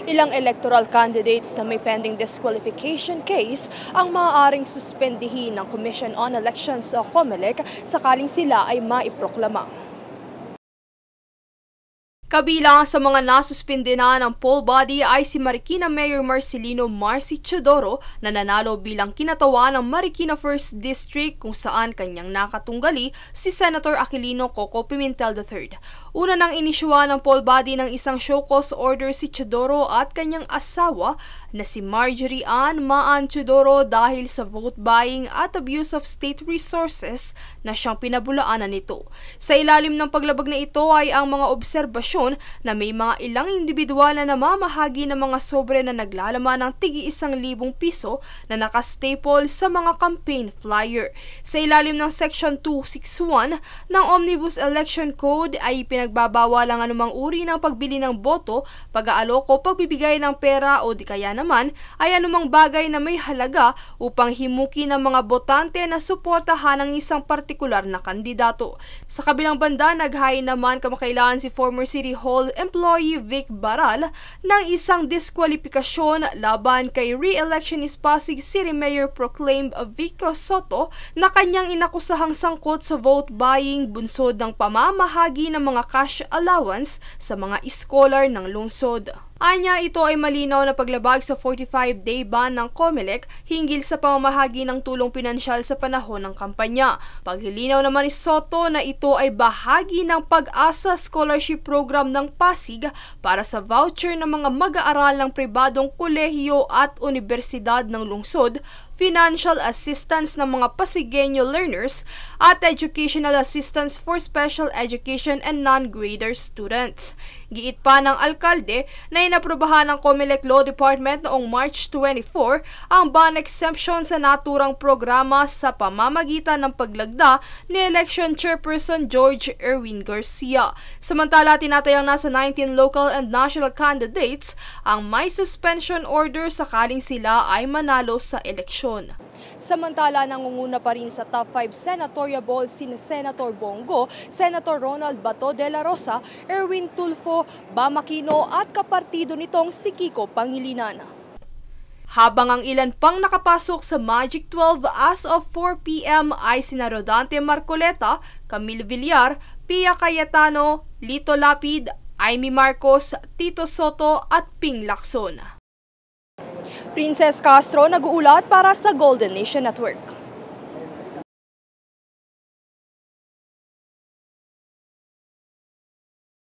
Ilang electoral candidates na may pending disqualification case ang maaaring suspendihin ng Commission on Elections o COMELEC sakaling sila ay maiproklama. Kabilang sa mga nasuspinde na ng poll body ay si Marikina Mayor Marcelino Marcy Teodoro na nanalo bilang kinatawa ng Marikina 1st District kung saan kanyang nakatunggali si Senator Aquilino Coco Pimentel III. Una nang inisyuhan ng poll body ng isang show cause order si Teodoro at kanyang asawa na si Marjorie Ann Maan Teodoro dahil sa vote buying at abuse of state resources na siyang pinabulaanan nito. Sa ilalim ng paglabag na ito ay ang mga obserbasyon na may mga ilang individual na namamahagi ng mga sobre na naglalaman ng tig-1,000 piso na nakastaple sa mga campaign flyer. Sa ilalim ng Section 261 ng Omnibus Election Code ay pinagbabawal ang anumang uri ng pagbili ng boto, pag-aaloko, pagbibigay ng pera o di kaya naman ay anumang bagay na may halaga upang himuki ng mga botante na suportahan ang isang partikular na kandidato. Sa kabilang banda, naghain naman kamakailan si former City Hall employee Vic Baral ng isang diskwalifikasyon laban kay re-electionist Pasig City Mayor proclaimed Vico Soto na kanyang inakusahang sangkot sa vote buying bunsod ng pamamahagi ng mga cash allowance sa mga scholar ng lungsod. Anya, ito ay malinaw na paglabag sa 45-day ban ng COMELEC hinggil sa pamamahagi ng tulong pinansyal sa panahon ng kampanya. Paglilinaw naman ni Soto na ito ay bahagi ng Pag-asa Scholarship Program ng Pasig para sa voucher ng mga mag-aaral ng pribadong kolehiyo at universidad ng lungsod, financial assistance ng mga Pasigueño learners at educational assistance for special education and non-grader students. Giit pa ng alkalde na inaprobahan ng COMELEC Law Department noong March 24 ang ban exemption sa naturang programa sa pamamagitan ng paglagda ni Election Chairperson George Erwin Garcia. Samantala, tinatayang nasa 19 local and national candidates ang may suspension order sakaling sila ay manalo sa eleksyon. Samantala, nangunguna pa rin sa top 5 senatorial balls sina Senator Bongo, Senator Ronald Bato de la Rosa, Erwin Tulfo, Bam Aquino at kapartido nitong si Kiko Pangilinan. Habang ang ilan pang nakapasok sa Magic 12 as of 4 p.m. ay sina Rodante Marcoleta, Camille Villar, Pia Cayetano, Lito Lapid, Amy Marcos, Tito Soto at Ping Lacson. Princess Castro nag-uulat para sa Golden Nation Network.